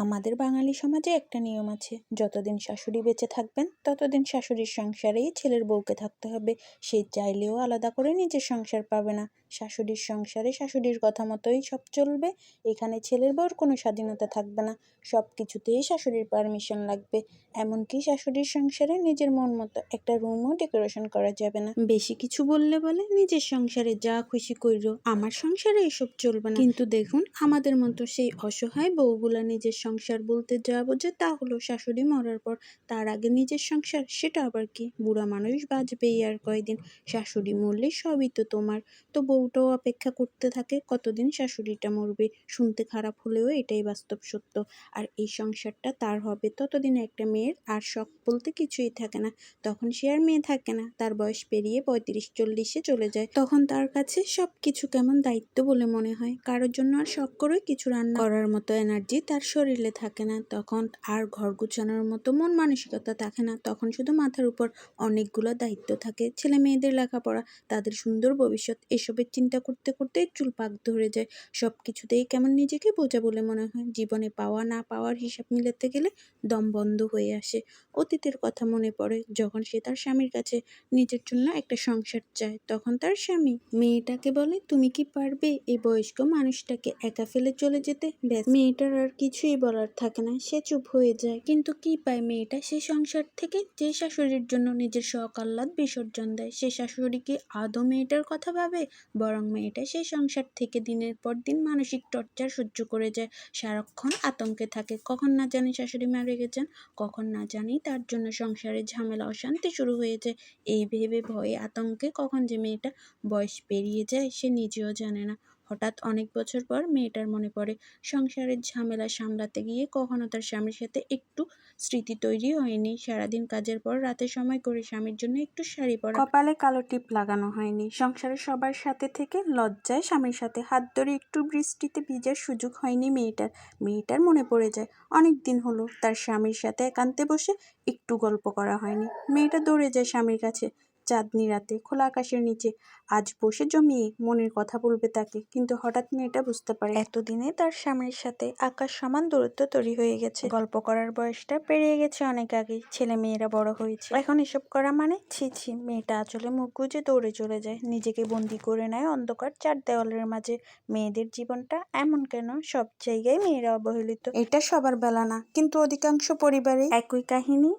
আমাদের বাঙালি সমাজে একটা নিয়ম আছে, যতদিন শাশুড়ি বেঁচে থাকবেন ততদিন শাশুড়ির সংসারেই ছেলের বউকে থাকতে হবে। সে চাইলেও আলাদা করে নিজের সংসার পাবে না। শাশুড়ির সংসারে শাশুড়ির কথা মতোই সব চলবে। এখানে ছেলের বউর কোনো স্বাধীনতা থাকবে না, সব কিছুতেই শাশুড়ির পারমিশন লাগবে। এমনকি শাশুড়ির সংসারে নিজের মন মতো একটা রুমও ডেকোরেশন করা যাবে না। বেশি কিছু বললে বলে নিজের সংসারে যা খুশি কইরো, আমার সংসারে এসব চলবে না। কিন্তু দেখুন, আমাদের মতো সেই অসহায় বউগুলা নিজের সংসার বলতে যা বোঝে তা হলো শাশুড়ি মরার পর। তার আগে নিজের সংসার, সেটা আবার কি? বুড়া মানুষ বাঁচবেই আর কয়দিন, শাশুড়ি মরলে সবই তো তোমার। তো বউটাও অপেক্ষা করতে থাকে কতদিন শাশুড়িটা মরবে। শুনতে খারাপ হলেও এটাই বাস্তব সত্য। আর এই সংসারটা তার হবে ততদিন একটা মেয়ের আর শখ বলতে কিছুই থাকে না। তখন সে আর মেয়ে থাকে না, তার বয়স পেরিয়ে 35-40-এ চলে যায়। তখন তার কাছে সব কিছু কেমন দায়িত্ব বলে মনে হয়। কারোর জন্য আর শখ করে কিছু রান্না করার মতো এনার্জি তার শরীরে থাকে না। তখন আর ঘর গুছানোর মতো মন মানসিকতা থাকে না। তখন শুধু মাথার উপর অনেকগুলো দায়িত্ব থাকে, ছেলে মেয়েদের লেখাপড়া, তাদের সুন্দর ভবিষ্যৎ। এসবের চিন্তা করতে করতে চুল পাক ধরে যায়। সব কিছুতেই কেমন নিজেকে বোঝা বলে মনে হয়। জীবনে পাওয়া না পাওয়ার হিসাব মিলাতে গেলে দম বন্ধ হয়ে আসে। অতীতের কথা মনে পড়ে, যখন সে তার স্বামীর কাছে নিজের জন্য একটা সংসার চায়, তখন তার স্বামী মেয়েটাকে বলে, তুমি কি পারবে এই বয়স্ক মানুষটাকে একা ফেলে চলে যেতে? ব্যাস, মেয়েটার আর কিছুই বলার থাকে না, সে চুপ হয়ে যায়। কিন্তু কি পায় মেয়েটা সেই সংসার থেকে? যে শাশুড়ির জন্য নিজের শখ আহ্লাদ বিসর্জন দেয়, সে শাশুড়ি কি আদৌ মেয়েটার কথা ভাবে? বরং মেয়েটা সেই সংসার থেকে দিনের পর দিন মানসিক টর্চার সহ্য করে যায়। সারাক্ষণ আতঙ্কে থাকে, কখন না জানি শাশুড়ি মারা গেছেন, কখন না জানি তার জন্য সংসারে ঝামেলা অশান্তি শুরু হয়ে যায়। এই ভেবে ভয়ে আতঙ্কে কখন যে মেয়েটা বয়স পেরিয়ে যায় সে নিজেও জানে না। হঠাৎ অনেক বছর পর মেয়েটার মনে পড়ে, সংসারের ঝামেলা সামলাতে গিয়ে কখনো তার স্বামীর সাথে একটু স্মৃতি তৈরি হয়নি। সারাদিন কাজের পর রাতে সময় করে স্বামীর জন্য একটু শাড়ি পরা, কপালে কালো টিপ লাগানো হয়নি। সংসারের সবার সাথে থেকে লজ্জায় স্বামীর সাথে হাত ধরে একটু বৃষ্টিতে ভিজার সুযোগ হয়নি মেয়েটার মনে পড়ে যায়, অনেক দিন হলো তার স্বামীর সাথে একান্তে বসে একটু গল্প করা হয়নি। মেয়েটা দৌড়ে যায় স্বামীর কাছে, চাঁদনি রাতে খোলা আকাশের নিচে আজ বসে জমিয়ে মনের কথা বলবে তাকে। কিন্তু হঠাৎ মেয়েটা বুঝতে পারে, এতদিনে তার স্বামীর সাথে আকাশ সমান দূরত্ব তৈরি হয়ে গেছে। গল্প করার বয়সটা পেরিয়ে গেছে অনেক আগে, ছেলে মেয়েরা বড় হয়েছে। এখন এসব করা মানে ছি ছি। মেয়েটা আঁচলে মুখ গুজে দৌড়ে চলে যায়, নিজেকে বন্দি করে নেয় অন্ধকার চার দেওয়ালের মাঝে। মেয়েদের জীবনটা এমন কেন? সব জায়গায় মেয়েরা অবহেলিত। এটা সবার বেলা না, কিন্তু অধিকাংশ পরিবারে একই কাহিনী।